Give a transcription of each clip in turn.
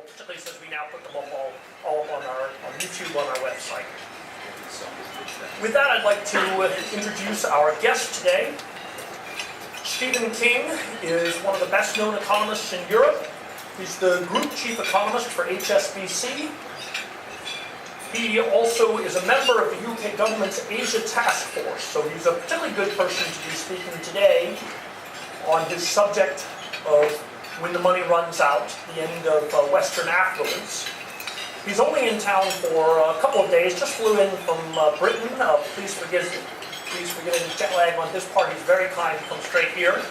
particularly since we now put them up all up on YouTube on our website. With that, I'd like to introduce our guest today. Stephen King is one of the best-known economists in Europe. He's the group chief economist for HSBC. He also is a member of the UK government's Asia Task Force, so he's a particularly good person to be speaking today on his subject of when the money runs out, the end of Western affluence. He's only in town for a couple of days, just flew in from Britain. Please forgive any jet lag on his part. He's very kind to come straight here.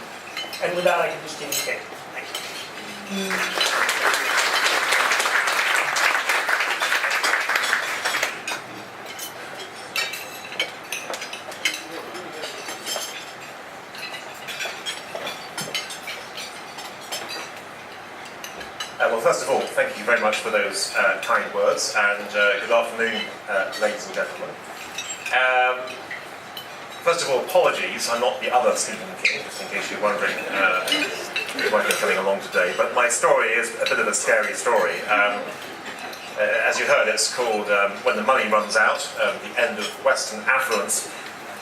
And with that, I can just indicate. Thank you. Well, first of all, thank you very much for those kind words, and good afternoon, ladies and gentlemen. First of all, apologies, I'm not the other Stephen King, just in case you're wondering why I'm coming along today, but my story is a bit of a scary story. As you heard, it's called When the Money Runs Out, the End of Western Affluence.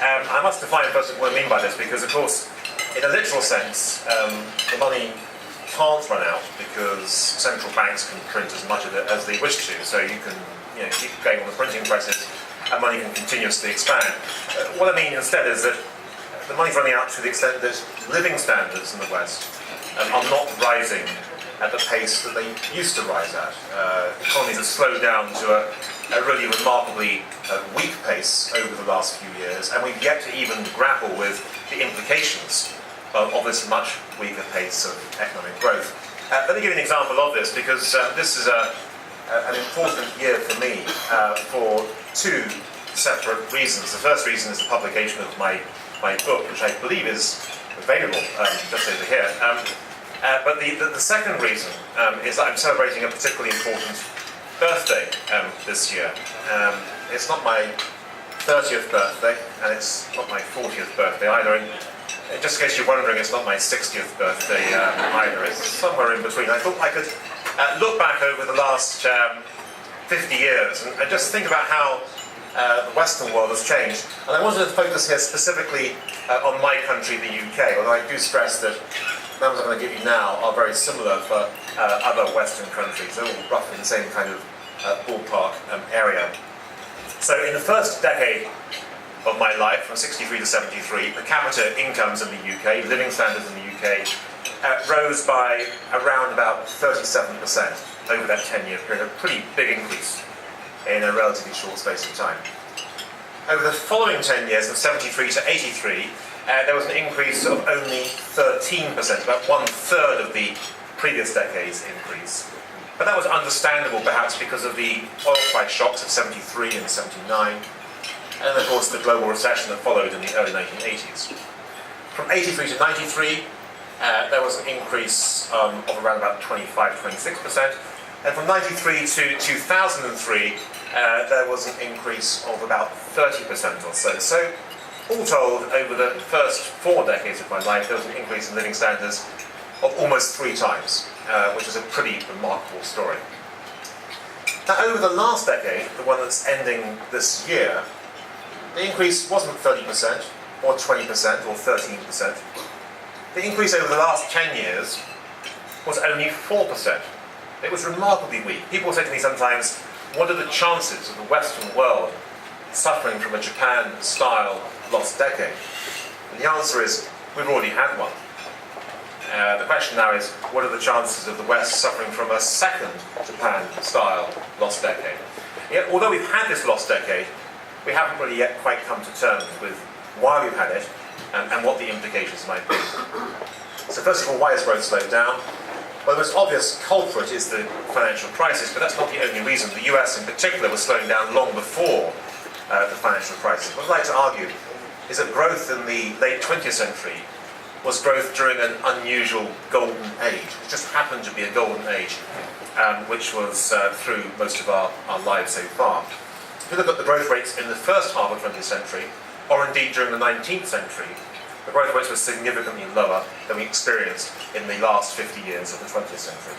I must define first of all what I mean by this, because of course, in a literal sense, the money can't run out because central banks can print as much of it as they wish to. So you can keep going on the printing presses and money can continuously expand. What I mean instead is that the money's running out to the extent that living standards in the West are not rising at the pace that they used to rise at. Economies have slowed down to a really remarkably weak pace over the last few years, and we've yet to even grapple with the implications of this much weaker pace of economic growth. Let me give you an example of this, because this is an important year for me for two separate reasons. The first reason is the publication of my book, which I believe is available just over here. But the second reason is that I'm celebrating a particularly important birthday this year. It's not my 30th birthday, and it's not my 40th birthday either. Just in case you're wondering, it's not my 60th birthday either. It's somewhere in between. I thought I could look back over the last 50 years and just think about how the Western world has changed. And I wanted to focus here specifically on my country, the UK, although I do stress that the numbers I'm going to give you now are very similar for other Western countries. They're all roughly the same kind of ballpark area. So in the first decade of my life, from 63 to 73, per capita incomes in the UK, living standards in the UK, rose by around about 37% over that 10-year period, a pretty big increase in a relatively short space of time. Over the following 10 years, from 73 to 83, there was an increase of only 13%, about 1/3 of the previous decade's increase. But that was understandable, perhaps, because of the oil price shocks of 73 and 79, and of course the global recession that followed in the early 1980s. From 83 to 93, there was an increase of around about 25-26%, and from 93 to 2003, there was an increase of about 30% or so. So, all told, over the first 4 decades of my life, there was an increase in living standards of almost 3 times, which is a pretty remarkable story. Now, over the last decade, the one that's ending this year, the increase wasn't 30% or 20% or 13%. The increase over the last 10 years was only 4%. It was remarkably weak. People say to me sometimes, what are the chances of the Western world suffering from a Japan-style lost decade? And the answer is, we've already had one. The question now is, what are the chances of the West suffering from a second Japan-style lost decade? Yet, although we've had this lost decade, we haven't really yet quite come to terms with why we've had it and what the implications might be. So first of all, why has growth slowed down? Well, the most obvious culprit is the financial crisis, but that's not the only reason. The US in particular was slowing down long before the financial crisis. What I'd like to argue is that growth in the late 20th century was growth during an unusual golden age. It just happened to be a golden age, which was through most of our lives so far. If you look at the growth rates in the first half of the 20th century, or indeed during the 19th century, the growth rates were significantly lower than we experienced in the last 50 years of the 20th century.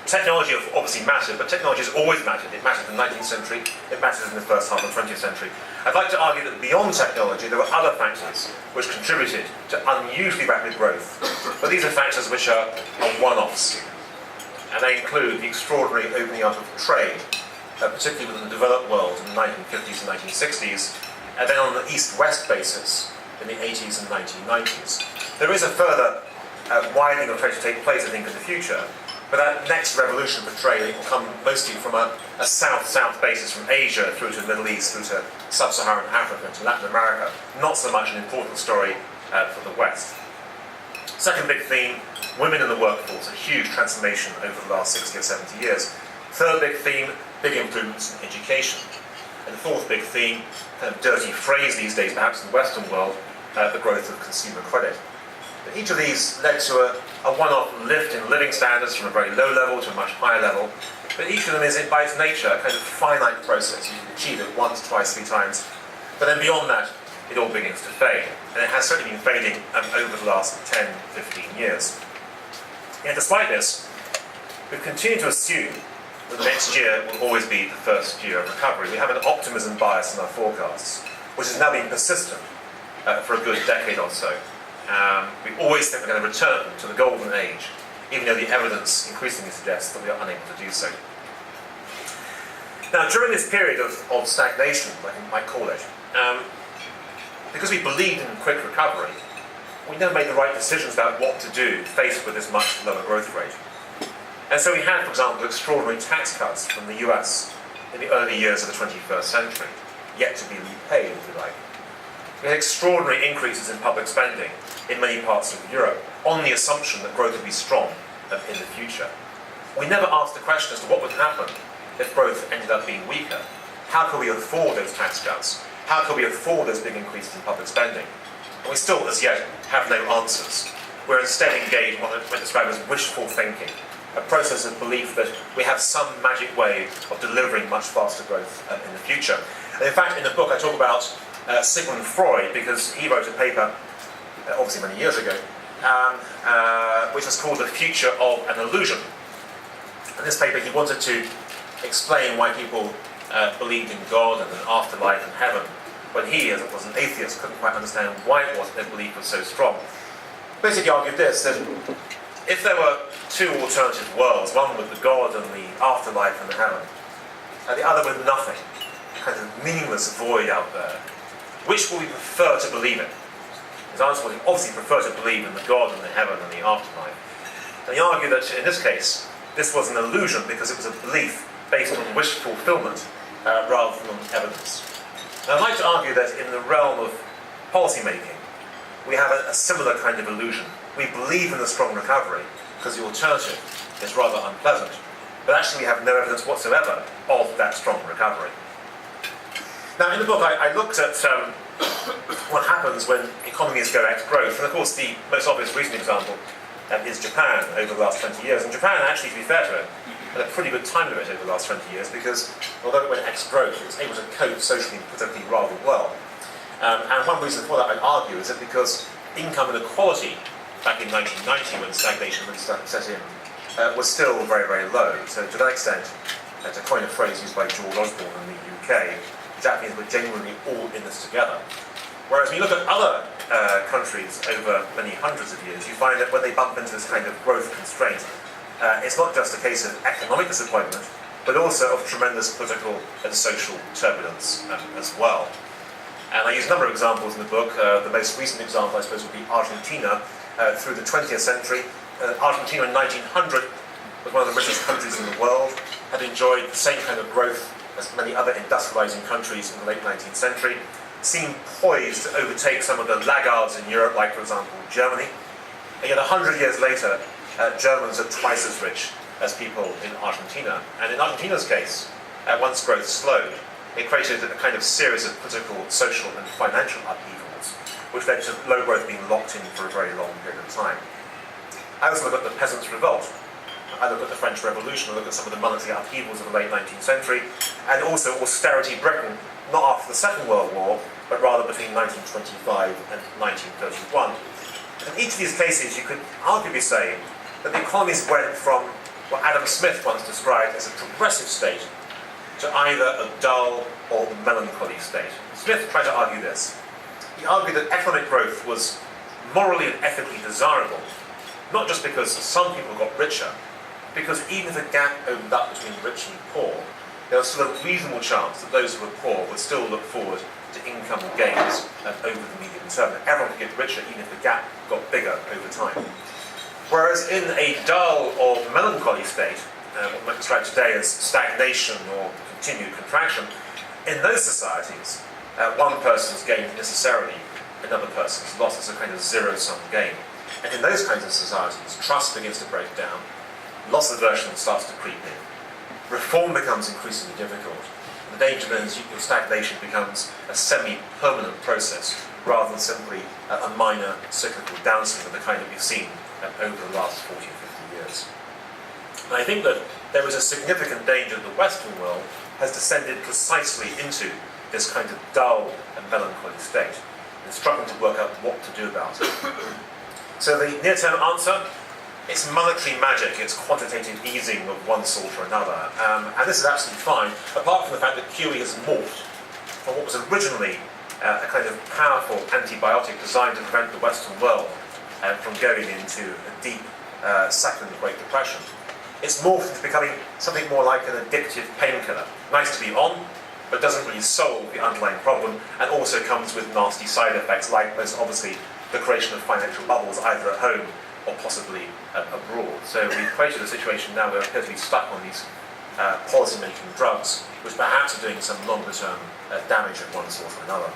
Technology obviously mattered, but technology has always mattered. It mattered in the 19th century, it matters in the first half of the 20th century. I'd like to argue that beyond technology, there were other factors which contributed to unusually rapid growth. But these are factors which are one-offs. And they include the extraordinary opening up of trade, particularly within the developed world in the 1950s and 1960s, and then on the east-west basis in the 80s and 1990s. There is a further widening of trade to take place, I think, in the future. But that next revolution for trade will come mostly from a south-south basis, from Asia through to the Middle East, through to sub-Saharan Africa, to Latin America. Not so much an important story for the West. Second big theme, women in the workforce, a huge transformation over the last 60 or 70 years. Third big theme, big improvements in education. And the fourth big theme, kind of dirty phrase these days, perhaps in the Western world, the growth of consumer credit. But each of these led to a one-off lift in living standards from a very low level to a much higher level. But each of them is, by its nature, a kind of finite process. You can achieve it once, twice, three times. But then beyond that, it all begins to fade. And it has certainly been fading over the last 10, 15 years. Yet despite this, we've continued to assume that the next year will always be the first year of recovery. We have an optimism bias in our forecasts, which has now been persistent for a good decade or so. We always think we're going to return to the golden age, even though the evidence increasingly suggests that we are unable to do so. Now, during this period of stagnation, I think you might call it, because we believed in quick recovery, we never made the right decisions about what to do faced with this much lower growth rate. And so we had, for example, extraordinary tax cuts from the US in the early years of the 21st century, yet to be repaid, if you like. We had extraordinary increases in public spending in many parts of Europe on the assumption that growth would be strong in the future. We never asked the question as to what would happen if growth ended up being weaker. How could we afford those tax cuts? How could we afford those big increases in public spending? And we still, as yet, have no answers. We're instead engaged in what I describe as wishful thinking, a process of belief that we have some magic way of delivering much faster growth in the future. And in fact, in the book I talk about Sigmund Freud, because he wrote a paper, obviously many years ago, which was called The Future of an Illusion. In this paper he wanted to explain why people believed in God and an afterlife and heaven, when he, as it was an atheist, couldn't quite understand why it was their belief was so strong. Basically argued this, that if there were two alternative worlds, one with the God and the afterlife and the heaven, and the other with nothing, a kind of meaningless void out there, which would we prefer to believe in? His answer was, he obviously prefer to believe in the God and the heaven and the afterlife. And he argued that in this case, this was an illusion because it was a belief based on wish fulfillment rather than on evidence. And I'd like to argue that in the realm of policy making, we have a similar kind of illusion. We believe in the strong recovery because the alternative is rather unpleasant, but actually we have no evidence whatsoever of that strong recovery. Now, in the book, I looked at what happens when economies go ex growth, and of course the most obvious recent example is Japan over the last 20 years. And Japan, actually, to be fair to it, had a pretty good time of it over the last 20 years because, although it went ex growth, it was able to cope socially and politically rather well. And one reason for that, I'd argue, is that because income inequality back in 1990, when stagnation really set in, was still very, very low. So to that extent, to coin a phrase used by George Osborne in the UK, the Japanese were genuinely all in this together. Whereas when you look at other countries over many hundreds of years, you find that when they bump into this kind of growth constraint, it's not just a case of economic disappointment, but also of tremendous political and social turbulence as well. And I use a number of examples in the book. The most recent example, I suppose, would be Argentina. Through the 20th century, Argentina in 1900 was one of the richest countries in the world, had enjoyed the same kind of growth as many other industrializing countries in the late 19th century, seemed poised to overtake some of the laggards in Europe, like, for example, Germany. And yet 100 years later, Germans are twice as rich as people in Argentina. And in Argentina's case, once growth slowed, it created a kind of series of political, social, and financial upheavals, which led to low growth being locked in for a very long period of time. I also look at the Peasants' Revolt. I look at the French Revolution. I look at some of the monetary upheavals of the late 19th century, and also austerity Britain, not after the Second World War, but rather between 1925 and 1931. In each of these cases, you could arguably say that the economies went from what Adam Smith once described as a progressive state to either a dull or melancholy state. Smith tried to argue this. He argued that economic growth was morally and ethically desirable, not just because some people got richer, because even if a gap opened up between rich and poor, there was still a reasonable chance that those who were poor would still look forward to income gains over the medium term. That everyone could get richer even if the gap got bigger over time. Whereas in a dull or melancholy state, what we might describe today as stagnation or continued contraction, in those societies, one person's gain is necessarily another person's loss. It's a kind of zero-sum game. And in those kinds of societies, trust begins to break down, loss aversion starts to creep in, reform becomes increasingly difficult. The danger then is your stagnation becomes a semi-permanent process rather than simply a minor cyclical downswing of the kind that we've seen over the last 40 or 50 years. And I think that there is a significant danger that the Western world has descended precisely into this kind of dull and melancholy state and struggling to work out what to do about it. So the near-term answer, it's monetary magic, it's quantitative easing of one sort or another. And this is absolutely fine, apart from the fact that QE has morphed from what was originally a kind of powerful antibiotic designed to prevent the Western world from going into a deep second Great Depression. It's morphed into becoming something more like an addictive painkiller. Nice to be on, but doesn't really solve the underlying problem, and also comes with nasty side effects, like most obviously the creation of financial bubbles either at home or possibly abroad. So we've created a situation now where we appear to be stuck on these policy-making drugs, which perhaps are doing some longer-term damage of one sort or another.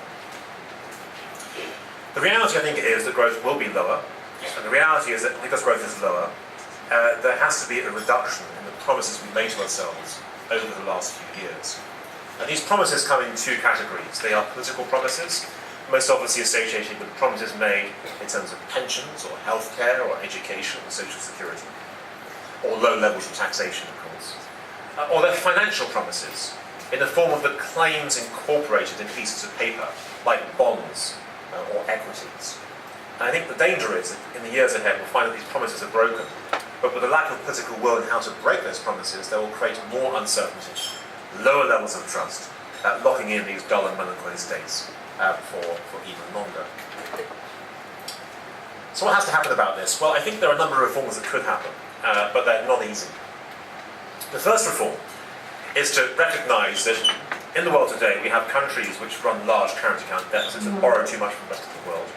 The reality, I think, is that growth will be lower, and the reality is that because growth is lower, there has to be a reduction in the promises we made to ourselves over the last few years. And these promises come in two categories. They are political promises, most obviously associated with promises made in terms of pensions or healthcare or education or social security, or low levels of taxation, of course. Or they're financial promises in the form of the claims incorporated in pieces of paper, like bonds or equities. And I think the danger is that in the years ahead we'll find that these promises are broken, but with a lack of political will in how to break those promises, they will create more uncertainty, lower levels of trust, locking in these dull and melancholy states for even longer. So what has to happen about this? Well, I think there are a number of reforms that could happen, but they're not easy. The first reform is to recognise that in the world today we have countries which run large current account deficits and borrow too much from the rest of the world.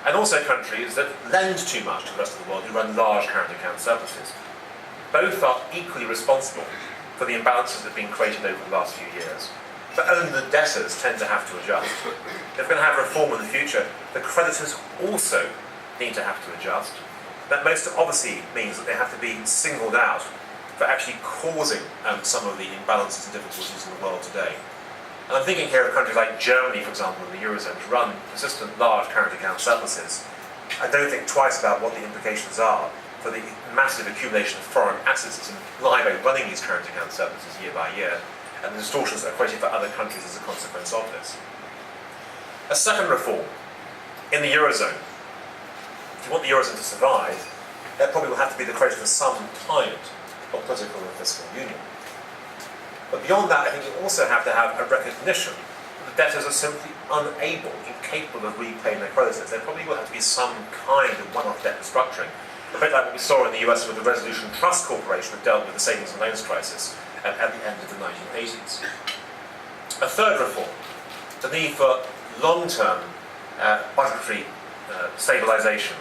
And also countries that lend too much to the rest of the world who run large current account surpluses. Both are equally responsible for the imbalances that have been created over the last few years. But only the debtors tend to have to adjust. If we're going to have reform in the future, the creditors also need to have to adjust. That most obviously means that they have to be singled out for actually causing some of the imbalances and difficulties in the world today. And I'm thinking here of countries like Germany, for example, in the Eurozone, which run persistent large current account surpluses. I don't think twice about what the implications are for the massive accumulation of foreign assets that's implied by running these current account surpluses year by year, and the distortions that are created for other countries as a consequence of this. A second reform in the Eurozone. If you want the Eurozone to survive, there probably will have to be the creation of some kind of political and fiscal union. But beyond that, I think you also have to have a recognition that the debtors are simply unable, incapable of repaying their creditors. There probably will have to be some kind of one-off debt restructuring, a bit like what we saw in the US with the Resolution Trust Corporation that dealt with the savings and loans crisis at the end of the 1980s. A third reform, the need for long-term budgetary stabilisation,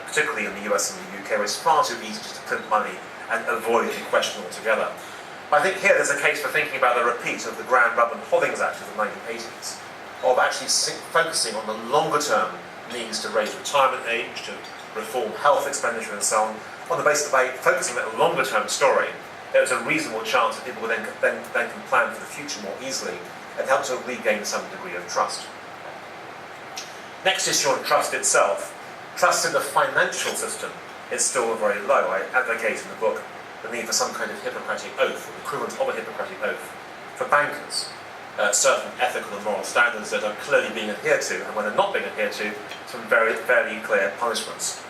particularly in the US and the UK, where it's far too easy just to print money and avoid the question altogether. I think here there's a case for thinking about the repeat of the Gramm-Rubin-Holdings Act of the 1980s, of actually focusing on the longer-term needs to raise retirement age, to reform health expenditure and so on the basis of focusing on that longer-term story. There's a reasonable chance that people will then can plan for the future more easily and help to regain some degree of trust. Next issue on trust itself. Trust in the financial system is still very low. I advocate in the book the need for some kind of Hippocratic oath, or the equivalent of a Hippocratic oath, for bankers. Certain ethical and moral standards that are clearly being adhered to, and when they're not being adhered to, some fairly clear punishments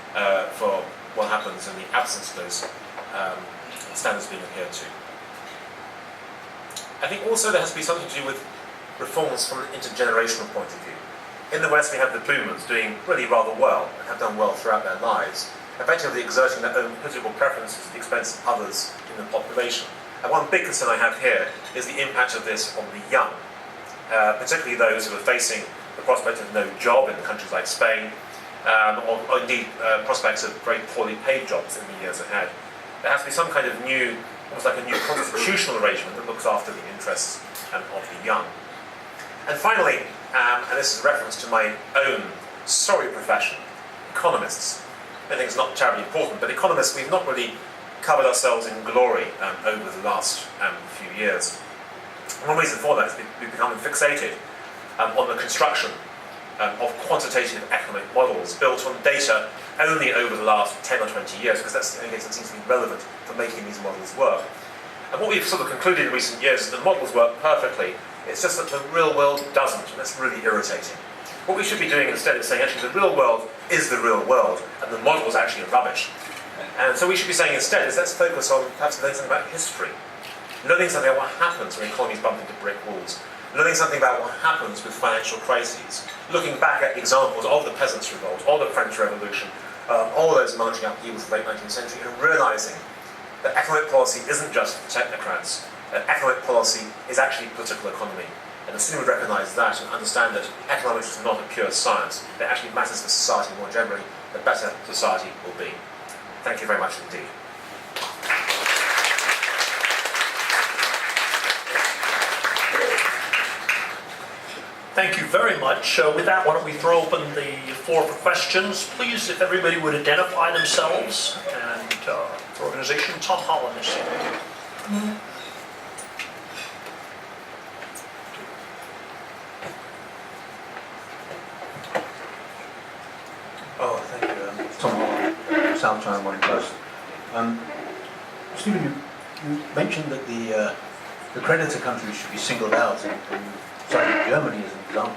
for what happens in the absence of those standards being adhered to. I think also there has to be something to do with reforms from an intergenerational point of view. In the West, we have the boomers doing really rather well and have done well throughout their lives, effectively exerting their own political preferences at the expense of others in the population. And one big concern I have here is the impact of this on the young, particularly those who are facing the prospect of no job in countries like Spain, or indeed prospects of very poorly paid jobs in the years ahead. There has to be some kind of new, almost like a new constitutional arrangement that looks after the interests of the young. And finally, and this is a reference to my own sorry profession, economists. I think it's not terribly important, but economists, we've not really covered ourselves in glory over the last few years. One reason for that is we've become fixated on the construction of quantitative economic models built on data only over the last 10 or 20 years, because that's the only data that seems to be relevant for making these models work. And what we've sort of concluded in recent years is that the models work perfectly. It's just that the real world doesn't, and that's really irritating. What we should be doing instead is saying, actually, the real world is the real world, and the models actually are rubbish. And so we should be saying instead is let's focus on perhaps learning something about history, learning something about what happens when economies bump into brick walls, learning something about what happens with financial crises, looking back at examples of the Peasants' Revolt, of the French Revolution, all those marching upheavals of the late 19th century, and realising that economic policy isn't just for technocrats, that economic policy is actually political economy. And the sooner we recognise that and understand that economics is not a pure science, it actually matters for society more generally, the better society will be. Thank you very much indeed. Thank you very much. With that, why don't we throw open the floor for questions. Please, if everybody would identify themselves and the organization. Tom Holland is here. Oh, thank you. Tom Holland, South China Morning Post. Stephen, you mentioned that the creditor countries should be singled out, and cited Germany as an example.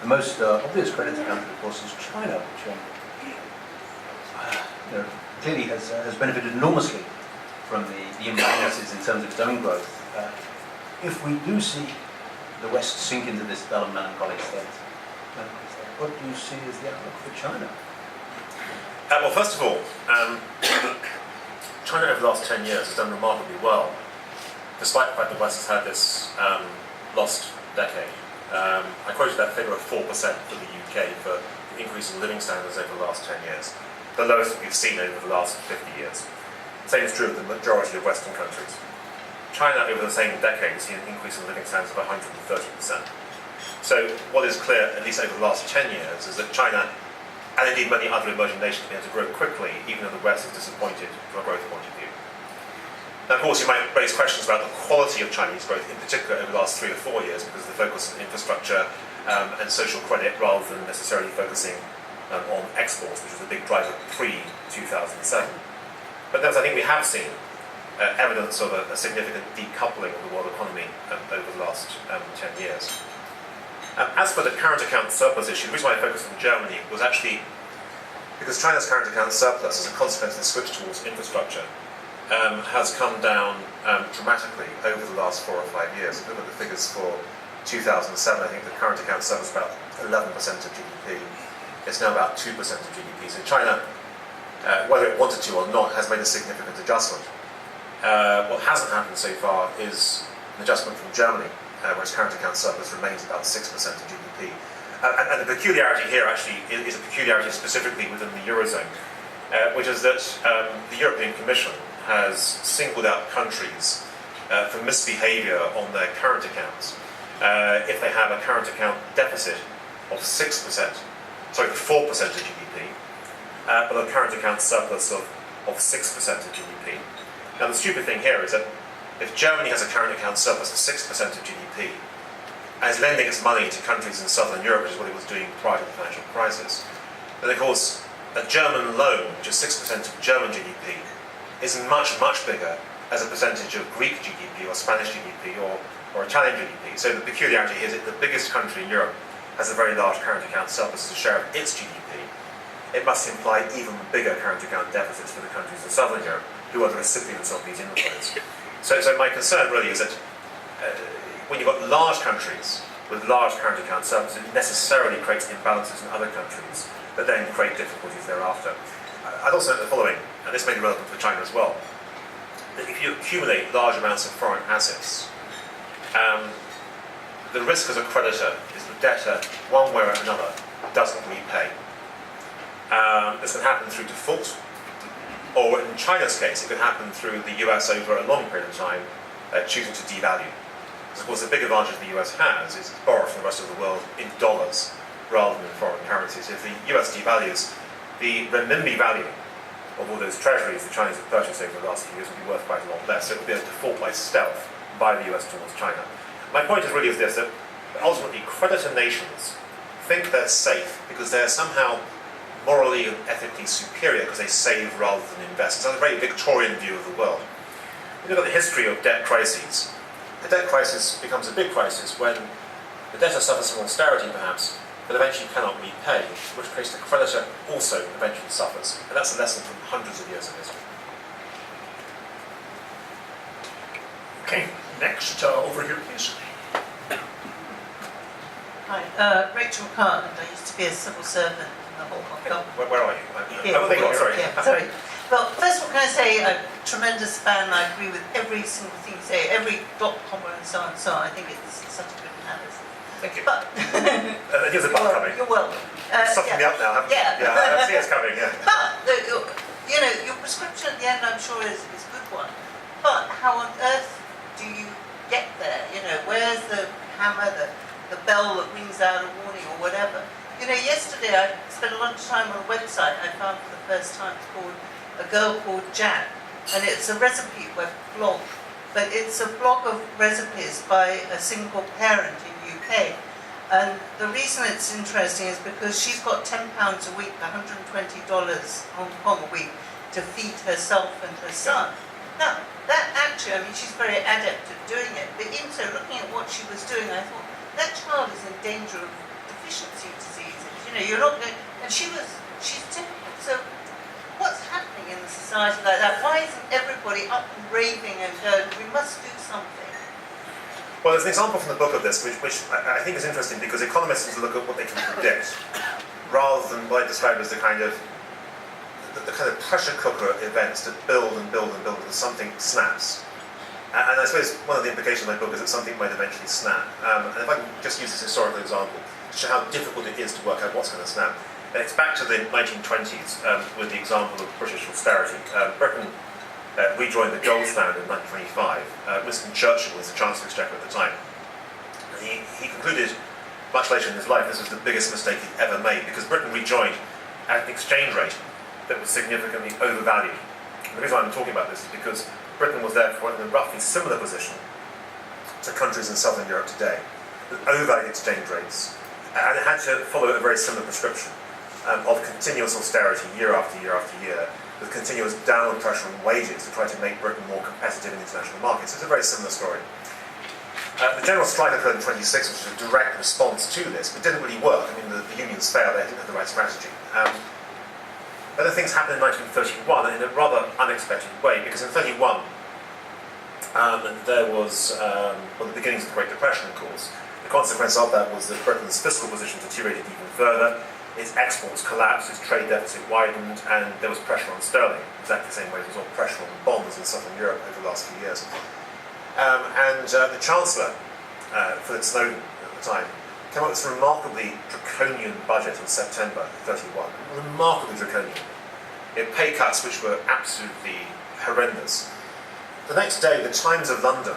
The most obvious creditor country, of course, is China, which clearly has benefited enormously from the imbalances in terms of its own growth. If we do see the West sink into this dull and melancholy state, what do you see as the outlook for China? Well, first of all, China over the last 10 years has done remarkably well, despite the fact that the West has had this lost decade. I quoted that figure of 4% for the UK for the increase in living standards over the last 10 years, the lowest that we've seen over the last 50 years. Same is true of the majority of Western countries. China over the same decade has seen an increase in living standards of 130%. So what is clear, at least over the last 10 years, is that China, and indeed many other emerging nations, have been able to grow quickly, even though the West is disappointed from a growth point of view. Now, of course, you might raise questions about the quality of Chinese growth, in particular over the last 3 or 4 years, because of the focus on infrastructure and social credit, rather than necessarily focusing on exports, which was a big driver pre-2007. But I think we have seen evidence of a significant decoupling of the world economy over the last 10 years. As for the current account surplus issue, the reason why I focused on Germany was actually because China's current account surplus, as a consequence of the switch towards infrastructure, has come down dramatically over the last 4 or 5 years. If you look at the figures for 2007, I think the current account surplus was about 11% of GDP. It's now about 2% of GDP. So China, whether it wanted to or not, has made a significant adjustment. What hasn't happened so far is an adjustment from Germany, where its current account surplus remains about 6% of GDP. And the peculiarity here actually is a peculiarity specifically within the Eurozone, which is that the European Commission has singled out countries for misbehaviour on their current accounts if they have a current account deficit of 4% of GDP, but a current account surplus of 6% of GDP. Now the stupid thing here is that if Germany has a current account surplus of 6% of GDP, and is lending its money to countries in southern Europe, which is what it was doing prior to the financial crisis, then of course a German loan, which is 6% of German GDP, is much, much bigger as a percentage of Greek GDP or Spanish GDP or Italian GDP. So the peculiarity is that the biggest country in Europe has a very large current account surplus as a share of its GDP. It must imply even bigger current account deficits for the countries in southern Europe, who are the recipients of these inflows. So my concern really is that when you've got large countries with large current account surpluses, it necessarily creates imbalances in other countries that then create difficulties thereafter. I'd also note the following, and this may be relevant for China as well, that if you accumulate large amounts of foreign assets, the risk as a creditor is the debtor, one way or another, doesn't repay. This can happen through default, or in China's case, it can happen through the US over a long period of time choosing to devalue. Because of course the big advantage the US has is to borrow from the rest of the world in dollars rather than in foreign currencies. If the US devalues, the renminbi value of all those treasuries the Chinese have purchased over the last few years will be worth quite a lot less. So it will be a default by stealth by the US towards China. My point is really this, that ultimately creditor nations think they're safe because they're somehow morally and ethically superior because they save rather than invest. It's a very Victorian view of the world. You look at the history of debt crises. A debt crisis becomes a big crisis when the debtor suffers from austerity perhaps, but eventually cannot repay, which creates the creditor also eventually suffers. And that's a lesson from hundreds of years of history. Okay, next, over here, please. Hi, Rachel Cartland. I used to be a civil servant in the Hong Kong government. Where are you? Here, there you are, sorry. Yeah, sorry. Well, first of all, can I say I'm a tremendous fan. I agree with every single thing you say, every dot, comma, and so on. So I think it's such a good analysis. Thank you. But Here's a butt coming. you're welcome. Soften me up now, haven't you? Yeah. Yeah, I see it's coming, yeah. But your prescription at the end, I'm sure, is a good one. But how on earth do you get there? Where's the hammer, the bell that rings out a warning or whatever? Yesterday I spent a lot of time on a website I found for the first time. It's called A Girl Called Jan, and it's a recipe web blog, but it's a blog of recipes by a single parent in UK. And the reason it's interesting is because she's got £10 a week, $120 Hong Kong a week, to feed herself and her son. Now, that actually, she's very adept at doing it, but even so, looking at what she was doing, I thought, that child is in danger of deficiency diseases. You're not going, and she's typical. So, what's happening in a society like that? Why isn't everybody up and raving and going, we must do something? Well, there's an example from the book of this, which I think is interesting because economists need to look at what they can predict, rather than what I describe as the kind of pressure cooker events that build and build and build until something snaps. And I suppose one of the implications of my book is that something might eventually snap. And if I can just use this historical example to show how difficult it is to work out what's going to snap. And it's back to the 1920s with the example of British austerity. Britain rejoined the gold standard in 1925. Winston Churchill was the Chancellor of Exchequer at the time. And he concluded, much later in his life, this was the biggest mistake he'd ever made because Britain rejoined at an exchange rate that was significantly overvalued. And the reason I'm talking about this is because Britain was therefore in a roughly similar position to countries in southern Europe today, with overvalued exchange rates, and it had to follow a very similar prescription of continuous austerity year after year after year, with continuous downward pressure on wages to try to make Britain more competitive in international markets. It's a very similar story. The general strike occurred in 1926, which was a direct response to this, but didn't really work. The unions failed, they didn't have the right strategy. But then things happened in 1931 in a rather unexpected way, because in 1931 there was the beginnings of the Great Depression, of course. The consequence of that was that Britain's fiscal position deteriorated even further, its exports collapsed, its trade deficit widened, and there was pressure on sterling, exactly the same way there was all pressure on bonds in southern Europe over the last few years. The Chancellor, Philip Snowden at the time, came up with this remarkably draconian budget in September 31. Remarkably draconian. Pay cuts which were absolutely horrendous. The next day, the Times of London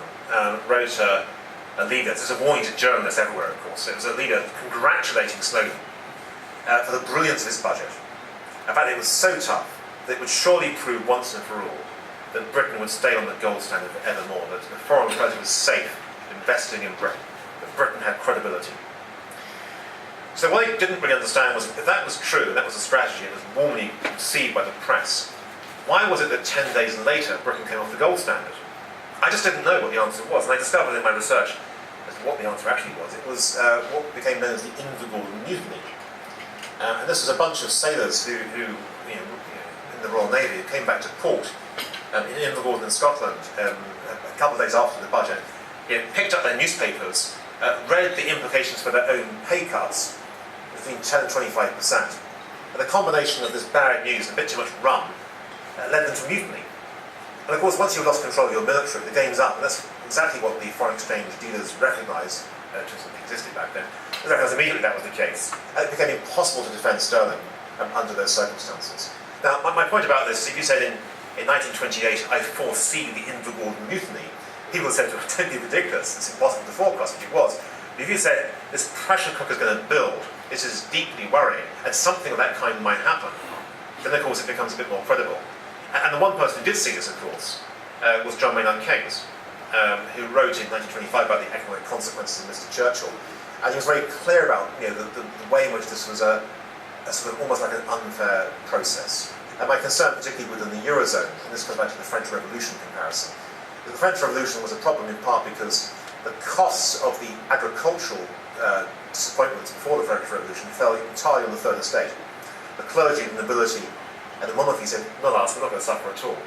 wrote a leader. This is a warning to journalists everywhere, of course. It was a leader congratulating Snowden for the brilliance of his budget. In fact, it was so tough that it would surely prove once and for all that Britain would stay on the gold standard forevermore, that the foreign credit was safe investing in Britain, that Britain had credibility. So what I didn't really understand was, if that was true, and that was a strategy, and was warmly received by the press, why was it that 10 days later Britain came off the gold standard? I just didn't know what the answer was, and I discovered in my research as to what the answer actually was. It was what became known as the Invergordon Mutiny. And this was a bunch of sailors who in the Royal Navy, who came back to port in Invergordon in Scotland, a couple of days after the budget, picked up their newspapers, read the implications for their own pay cuts between 10 and 25%. And the combination of this bad news and a bit too much rum led them to mutiny. And of course, once you've lost control of your military, the game's up. And that's exactly what the foreign exchange dealers recognised, which existed back then. They recognised immediately that was the case. And it became impossible to defend sterling under those circumstances. Now, my point about this is if you said in 1928, I foresee the Invergordon mutiny, people said, don't be ridiculous, it's impossible to forecast, which it was. But if you said, this pressure cooker is going to build, this is deeply worrying, and something of that kind might happen, then of course it becomes a bit more credible. And the one person who did see this, of course, was John Maynard Keynes, who wrote in 1925 about the economic consequences of Mr. Churchill. And he was very clear about the way in which this was a sort of almost like an unfair process. And my concern, particularly within the Eurozone, and this goes back to the French Revolution comparison, the French Revolution was a problem in part because the costs of the agricultural disappointments before the French Revolution fell entirely on the third estate. The clergy, the nobility, and the monarchy said, not us, we're not going to suffer at all.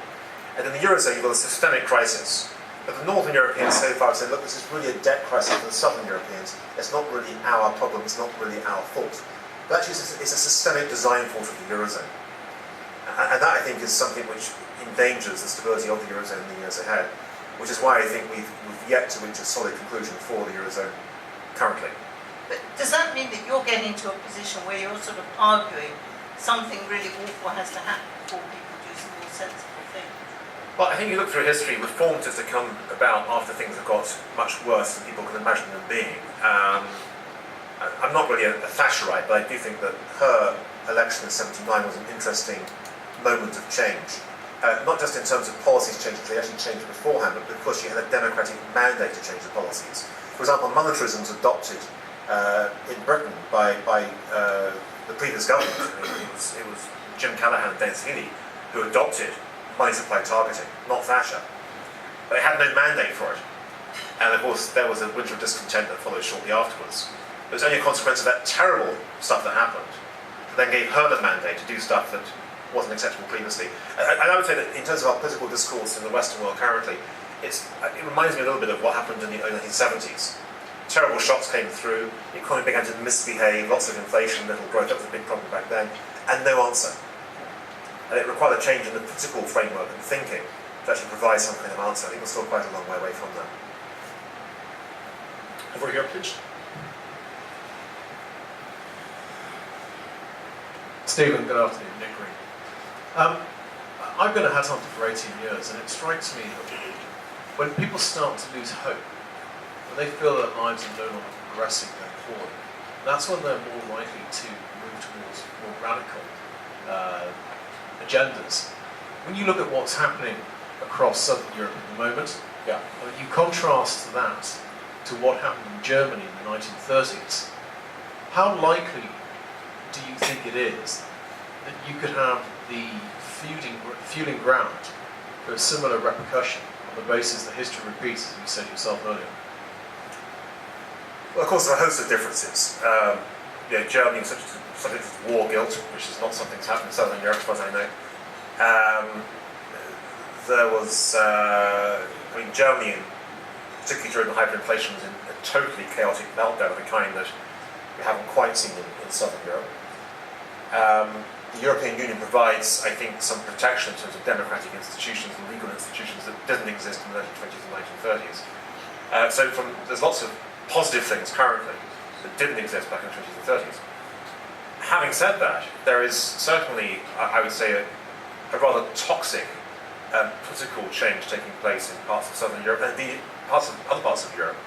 And in the Eurozone, you've got a systemic crisis. But the Northern Europeans so far have said, look, this is really a debt crisis for the Southern Europeans. It's not really our problem, it's not really our fault. But actually, it's a systemic design fault of the Eurozone. And that, I think, is something which endangers the stability of the Eurozone in the years ahead, which is why I think we've yet to reach a solid conclusion for the Eurozone currently. But does that mean that you're getting to a position where you're sort of arguing something really awful has to happen before people do some more sensible things? Well, I think you look through history, reform tends to come about after things have got much worse than people can imagine them being. I'm not really a Thatcherite, but I do think that her election in '79 was an interesting moment of change. Not just in terms of policies changing, they actually changed beforehand, but because she had a democratic mandate to change the policies. For example, monetarism was adopted in Britain by the previous government. It was Jim Callaghan and Dennis Healey who adopted money supply targeting, not Thatcher. But they had no mandate for it. And of course, there was a winter of discontent that followed shortly afterwards. It was only a consequence of that terrible stuff that happened that then gave her the mandate to do stuff that wasn't acceptable previously. And I would say that in terms of our political discourse in the Western world currently, it reminds me a little bit of what happened in the early 1970s. Terrible shocks came through, the economy began to misbehave, lots of inflation, little growth, that was a big problem back then, and no answer. And it required a change in the political framework and thinking to actually provide some kind of answer. I think we're still quite a long way away from that. Over here, please. Stephen, good afternoon. Nick Green. I've been a headhunter for 18 years, and it strikes me that when people start to lose hope, when they feel that lives are no longer progressing, they're poorly, that's when they're more likely to move towards more radical agendas. When you look at what's happening across Southern Europe at the moment, you contrast that to what happened in Germany in the 1930s, how likely do you think it is that you could have the fueling ground for a similar repercussion on the basis that history repeats, as you said yourself earlier? Well, of course, there are a host of differences. Germany was subject to war guilt, which is not something that's happened in Southern Europe, as far as I know. There was, Germany, particularly during the hyperinflation, was in a totally chaotic meltdown of the kind that we haven't quite seen in Southern Europe. The European Union provides, I think, some protection in terms of democratic institutions and legal institutions that didn't exist in the 1920s and 1930s. There's lots of positive things currently that didn't exist back in the 20s and 30s. Having said that, there is certainly, I would say, a rather toxic political change taking place in parts of Southern Europe and indeed other parts of Europe,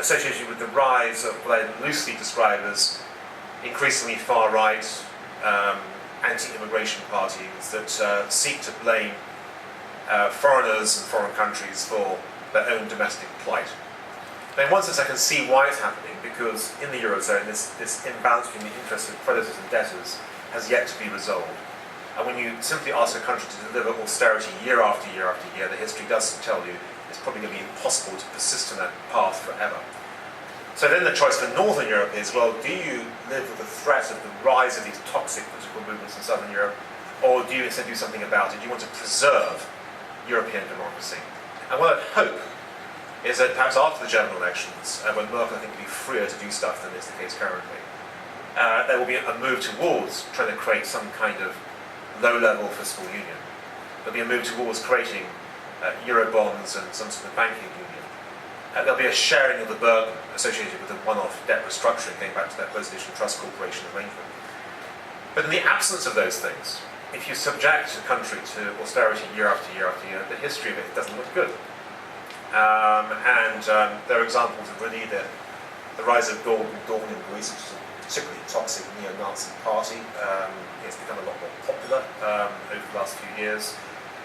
associated with the rise of what I loosely describe as increasingly far-right anti-immigration parties that seek to blame foreigners and foreign countries for their own domestic plight. Now, in one sense, I can see why it's happening, because in the Eurozone, this imbalance between the interests of creditors and debtors has yet to be resolved. And when you simply ask a country to deliver austerity year after year after year, the history does tell you it's probably going to be impossible to persist in that path forever. So then the choice for Northern Europe is, well, do you live with the threat of the rise of these toxic political movements in Southern Europe, or do you instead do something about it? Do you want to preserve European democracy. And what I'd hope is that perhaps after the German elections, when Merkel I think will be freer to do stuff than is the case currently, there will be a move towards trying to create some kind of low-level fiscal union. There'll be a move towards creating Eurobonds and some sort of banking union. There'll be a sharing of the burden associated with the one-off debt restructuring, going back to that Resolution Trust Corporation arrangement. But in the absence of those things, if you subject a country to austerity year after year after year, the history of it doesn't look good. There are examples of really the rise of Dawn in Greece, which is a particularly toxic neo-Nazi party. It's become a lot more popular over the last few years.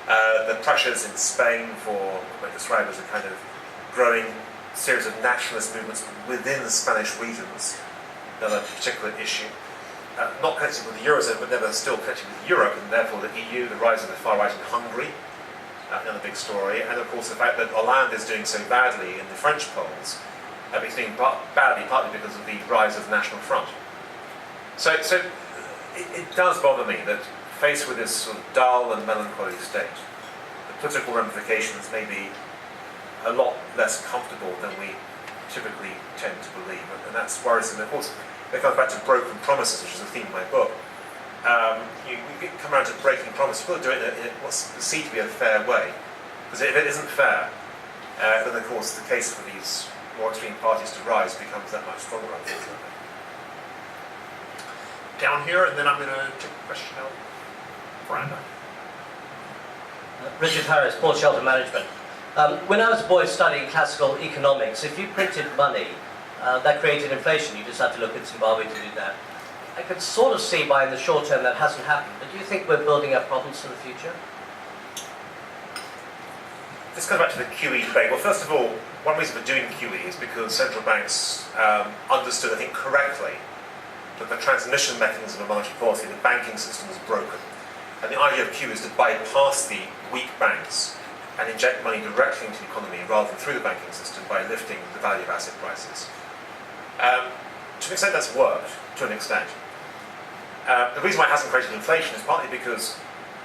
The pressures in Spain for what I describe as a kind of growing series of nationalist movements within the Spanish regions, another particular issue. Not connected with the Eurozone, but never still connected with Europe, and therefore the EU, the rise of the far right in Hungary, another big story, and of course the fact that Hollande is doing so badly in the French polls, he's doing badly partly because of the rise of the National Front. So it does bother me that faced with this sort of dull and melancholy state, the political ramifications may be a lot less comfortable than we typically tend to believe, and that's worrisome. Of course, it comes back to broken promises, which is the theme of my book. You come around to breaking promises. You've got to do it in what's perceived to be a fair way. Because if it isn't fair, then of course the case for these more extreme parties to rise becomes that much stronger, unfortunately. Down here, and then I'm going to take a question out. Miranda. Richard Harris, Paul Shelter Management. When I was a boy studying classical economics, if you printed money, that created inflation. You just had to look at Zimbabwe to do that. I could sort of see by in the short term that hasn't happened, but do you think we're building up problems for the future? This comes back to the QE debate. Well, first of all, one reason for doing QE is because central banks understood, I think, correctly that the transmission mechanism of monetary policy, the banking system, is broken. And the idea of QE is to bypass the weak banks and inject money directly into the economy rather than through the banking system by lifting the value of asset prices. To an extent that's worked, to an extent. The reason why it hasn't created inflation is partly because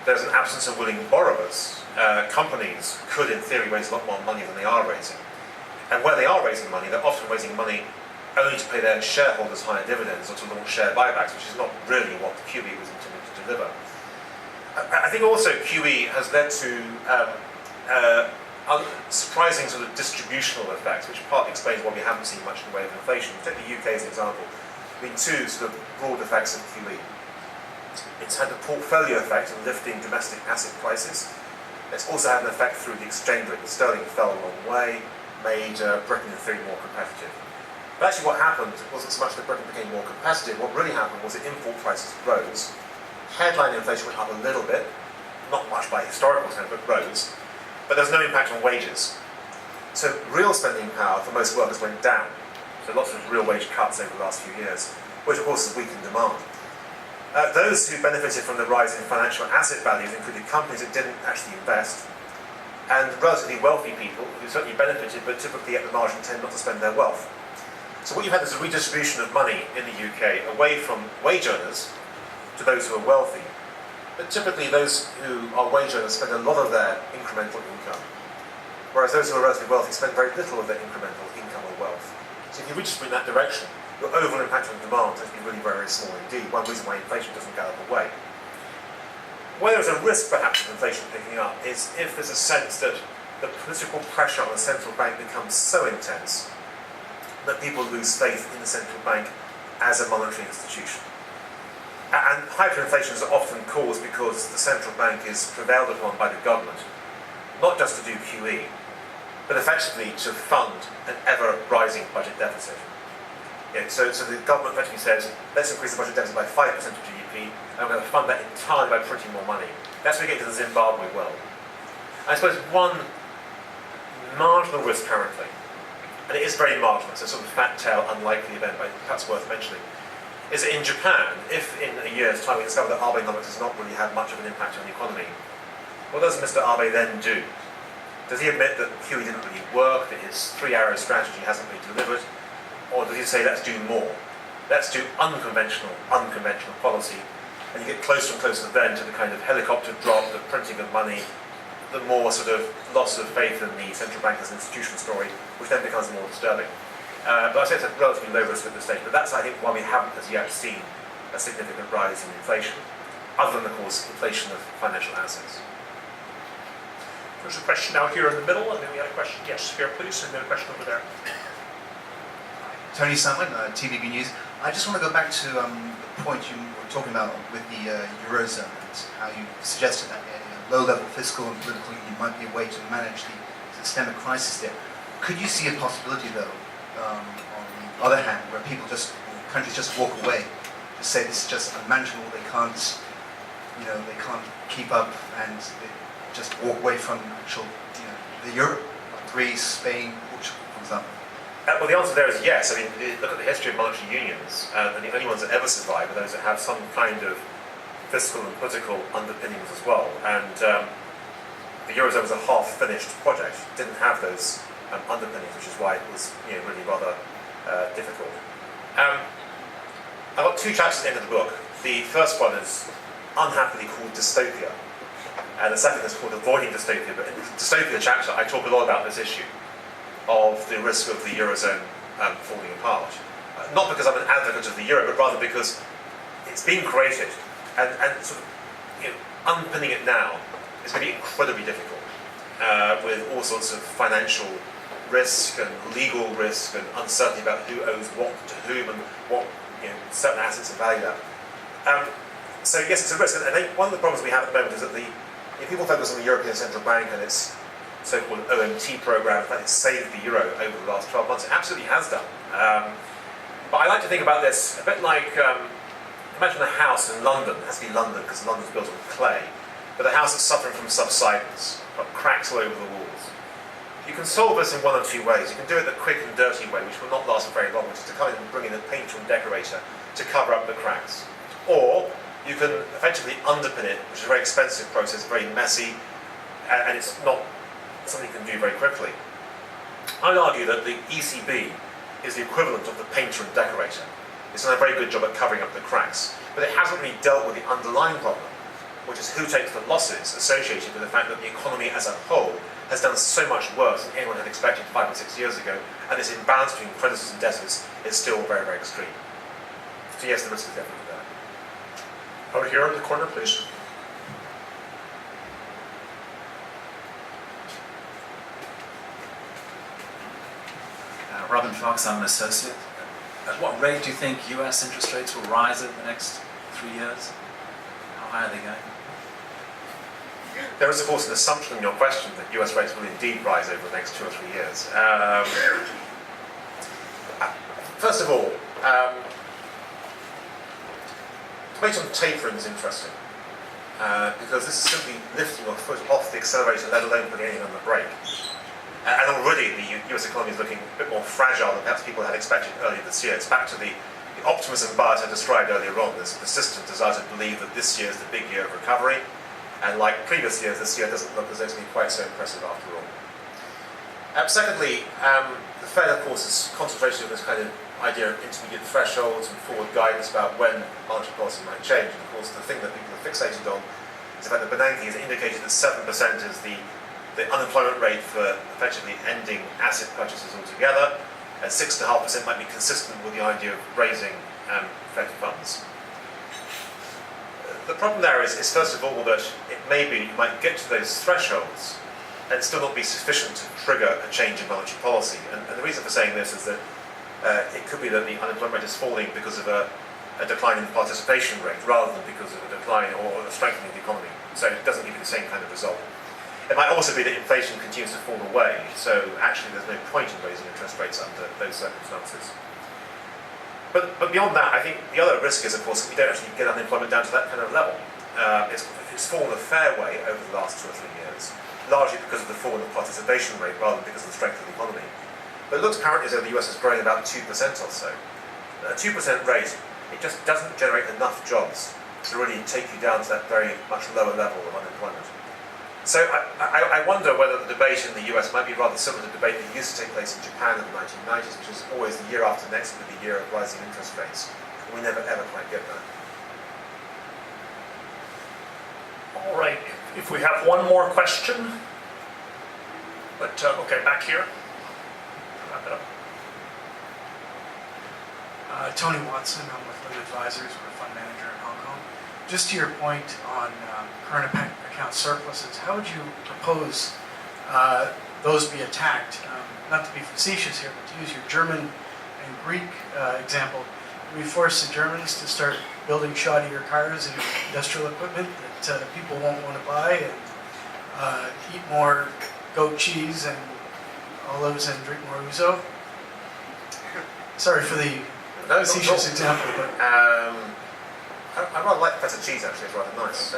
there's an absence of willing borrowers. Companies could, in theory, raise a lot more money than they are raising. And where they are raising money, they're often raising money only to pay their shareholders higher dividends or to launch share buybacks, which is not really what the QE was intended to deliver. I think also QE has led to surprising sort of distributional effects, which partly explains why we haven't seen much in the way of inflation. Take the UK as an example. There have been two sort of broad effects of QE. It's had the portfolio effect in lifting domestic asset prices. It's also had an effect through the exchange rate. The sterling fell a long way, made Britain in theory more competitive. But actually what happened wasn't so much that Britain became more competitive. What really happened was that import prices rose. Headline inflation went up a little bit, not much by historical standards, but rose. But there's no impact on wages. So real spending power for most workers went down. So lots of real wage cuts over the last few years, which of course has weakened demand. Those who benefited from the rise in financial asset values included companies that didn't actually invest, and relatively wealthy people who certainly benefited but typically at the margin tend not to spend their wealth. So what you've had is a redistribution of money in the UK away from wage earners to those who are wealthy. But typically those who are wage earners spend a lot of their incremental income, whereas those who are relatively wealthy spend very little of their incremental income or wealth. So if you redistribute in that direction, your overall impact on demand has been really very, very small indeed. One reason why inflation doesn't gallop away. Where there's a risk perhaps of inflation picking up is if there's a sense that the political pressure on the central bank becomes so intense that people lose faith in the central bank as a monetary institution. And hyperinflation is often caused because the central bank is prevailed upon by the government, not just to do QE, but effectively to fund an ever-rising budget deficit. Yeah, so the government effectively says, let's increase the budget deficit by 5% of GDP, and we're going to fund that entirely by printing more money. That's where we get into the Zimbabwe world. I suppose one marginal risk currently, and it is very marginal, it's a sort of fat tail, unlikely event, but perhaps worth mentioning, is that in Japan, if in a year's time we discover that Abenomics has not really had much of an impact on the economy, what does Mr. Abe then do? Does he admit that QE didn't really work, that his three-arrow strategy hasn't really delivered? Or does he say, let's do more? Let's do unconventional policy, and you get closer and closer then to the kind of helicopter drop, the printing of money, the more sort of loss of faith in the central bank as an institution story, which then becomes more disturbing. But I say it's a relatively low risk at this stage, but that's, I think, why we haven't as yet seen a significant rise in inflation, other than, of course, inflation of financial assets. There's a question now here in the middle, and then we had a question, yes, here please, and then a question over there. Tony Sandlin, TVB News. I just want to go back to the point you were talking about with the Eurozone and how you suggested that a low-level fiscal and political union might be a way to manage the systemic crisis there. Could you see a possibility, though, on the other hand, where countries just walk away, just say this is just unmanageable, they can't keep up, and they just walk away from actual, the Europe, like Greece, Spain, Portugal, for example? Well, the answer there is yes. I mean, look at the history of monetary unions, and the only ones that ever survive are those that have some kind of fiscal and political underpinnings as well. And the Eurozone was a half-finished project; it didn't have those underpinnings, which is why it was really rather difficult. I've got two chapters at the end of the book. The first one is unhappily called Dystopia, and the second is called Avoiding Dystopia. But in the Dystopia chapter, I talk a lot about this issue of the risk of the Eurozone falling apart. Not because I'm an advocate of the Euro, but rather because it's been created, and sort of unpinning it now is going to be incredibly difficult, with all sorts of financial risk and legal risk and uncertainty about who owes what to whom and what certain assets are valued at. So yes, it's a risk, and I think one of the problems we have at the moment is that people focus on the European Central Bank and its so-called OMT program, in fact, it's saved the euro over the last 12 months. It absolutely has done. But I like to think about this a bit like, imagine a house in London. It has to be London because London's built on clay. But a house that's suffering from subsidence, got cracks all over the walls. You can solve this in one of two ways. You can do it the quick and dirty way, which will not last very long, which is to come in and bring in a painter and decorator to cover up the cracks. Or you can effectively underpin it, which is a very expensive process, very messy, and it's not something you can do very quickly. I'd argue that the ECB is the equivalent of the painter and decorator. It's done a very good job at covering up the cracks, but it hasn't really dealt with the underlying problem, which is who takes the losses associated with the fact that the economy as a whole has done so much worse than anyone had expected 5 or 6 years ago, and this imbalance between creditors and debtors is still very, very extreme. So yes, the risk is definitely there. Over here in the corner, please. Robin Fox, I'm an associate. At what rate do you think US interest rates will rise over the next 3 years? How high are they going? There is, of course, an assumption in your question that US rates will indeed rise over the next 2 or 3 years. First of all, debate on tapering is interesting, because this is simply lifting your foot off the accelerator, let alone putting anything on the brake. And already the US economy is looking a bit more fragile than perhaps people had expected earlier this year. It's back to the optimism bias I described earlier on. There's a persistent desire to believe that this year is the big year of recovery. And like previous years, this year doesn't look as though it's going to be quite so impressive after all. Secondly, the Fed, of course, is concentrated on this kind of idea of intermediate thresholds and forward guidance about when monetary policy might change. And of course, the thing that people are fixated on is the fact that Bernanke has indicated that 7% is the unemployment rate for effectively ending asset purchases altogether, and 6.5% might be consistent with the idea of raising Fed funds. The problem there is first of all that it may be you might get to those thresholds and still not be sufficient to trigger a change in monetary policy. And the reason for saying this is that it could be that the unemployment rate is falling because of a decline in the participation rate rather than because of a decline or a strengthening of the economy. So it doesn't give you the same kind of result. It might also be that inflation continues to fall away, so actually there's no point in raising interest rates under those circumstances. But beyond that, I think the other risk is, of course, that we don't actually get unemployment down to that kind of level. It's fallen a fair way over the last 2 or 3 years, largely because of the fall in the participation rate rather than because of the strength of the economy. But it looks apparently as though the US is growing about 2% or so. A 2% rate, it just doesn't generate enough jobs to really take you down to that very much lower level of unemployment. So I wonder whether the debate in the US might be rather similar to the debate that used to take place in Japan in the 1990s, which is always the year after next would be the year of rising interest rates. We never ever quite get that. All right. if we have one more question. But, okay, back here. Wrap it up. Tony Watson, I'm with Lim Advisors, we're a fund manager in Hong Kong. Just to your point on current account surpluses, how would you propose those be attacked? Not to be facetious here, but to use your German and Greek example, we force the Germans to start building shoddier cars and industrial equipment that people won't want to buy, and eat more goat cheese and olives and drink more ouzo? Sorry for the facetious example, but I rather like feta cheese actually, it's rather nice.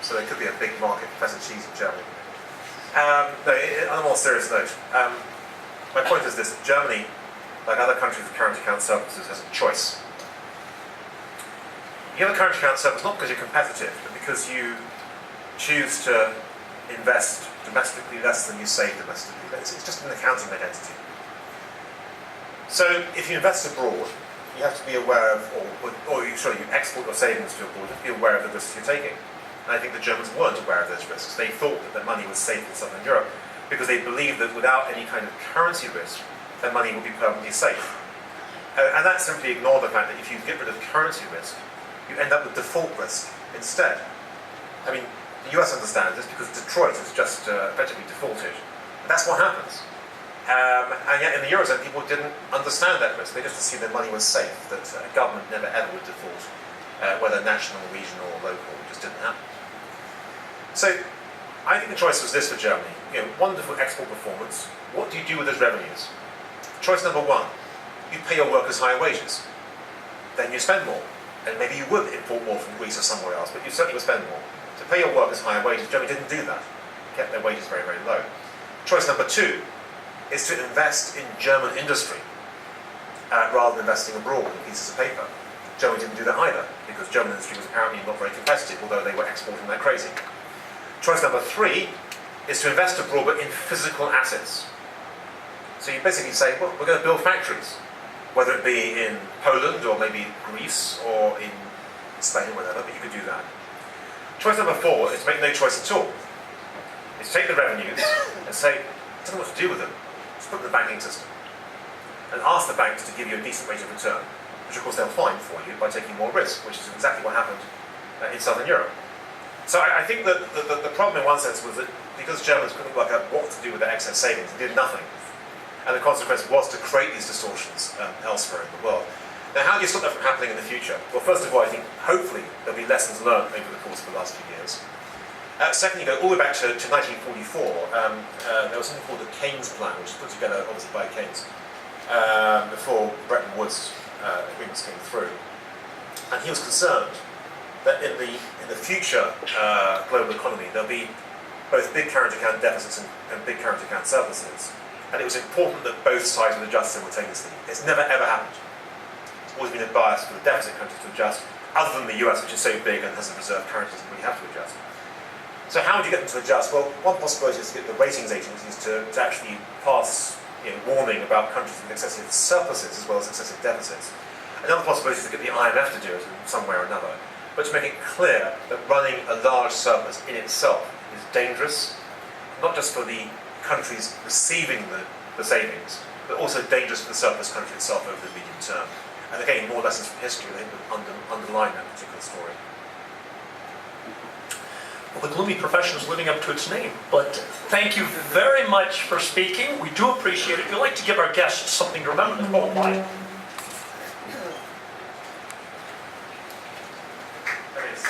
So there could be a big market for feta cheese in Germany. No, on a more serious note, my point is this: Germany, like other countries with current account surpluses, has a choice. You have a current account surplus not because you're competitive, but because you choose to invest domestically less than you save domestically. It's just an accounting identity. So if you invest abroad, you have to be aware of, or you export your savings to abroad, you have to be aware of the risks you're taking. And I think the Germans weren't aware of those risks. They thought that their money was safe in Southern Europe because they believed that without any kind of currency risk, their money would be permanently safe. And that simply ignored the fact that if you get rid of currency risk, you end up with default risk instead. I mean, the US understands this because Detroit has just effectively defaulted. And that's what happens. And yet in the Eurozone, people didn't understand that risk. They just assumed their money was safe, that a government never ever would default, whether national, regional, or local. It just didn't happen. So I think the choice was this for Germany. Wonderful export performance. What do you do with those revenues? Choice number one, you pay your workers higher wages. Then you spend more. And maybe you would import more from Greece or somewhere else, but you certainly would spend more. To pay your workers higher wages, Germany didn't do that. They kept their wages very, very low. Choice number two is to invest in German industry rather than investing abroad in pieces of paper. Germany didn't do that either, because German industry was apparently not very competitive, although they were exporting like crazy. Choice number three is to invest abroad, but in physical assets. So you basically say, well, we're going to build factories, whether it be in Poland or maybe Greece or in Spain or whatever, but you could do that. Choice number four is to make no choice at all. Is to take the revenues and say, I don't know what to do with them. Just put them in the banking system. And ask the banks to give you a decent rate of return, which of course they'll find for you by taking more risk, which is exactly what happened in Southern Europe. So I think that the problem in one sense was that because Germans couldn't work out what to do with their excess savings, they did nothing. And the consequence was to create these distortions elsewhere in the world. Now, how do you stop that from happening in the future? Well, first of all, I think hopefully there'll be lessons learned over the course of the last few years. Secondly, go all the way back to 1944. There was something called the Keynes Plan, which was put together obviously by Keynes before Bretton Woods agreements came through. And he was concerned that in the future global economy, there'll be both big current account deficits and big current account surpluses. And it was important that both sides would adjust simultaneously. It's never ever happened. It's always been a bias for the deficit countries to adjust, other than the US, which is so big and has a reserve currency that we have to adjust. So how would you get them to adjust? Well, one possibility is to get the ratings agencies to actually pass warning about countries with excessive surpluses as well as excessive deficits. Another possibility is to get the IMF to do it in some way or another, but to make it clear that running a large surplus in itself is dangerous, not just for the countries receiving the savings, but also dangerous for the surplus country itself over the medium term. And again, more lessons from history I think would underline that particular story. Well, the gloomy profession is living up to its name, but thank you very much for speaking. We do appreciate it. We'd like to give our guests something to remember. Oh, my. That is,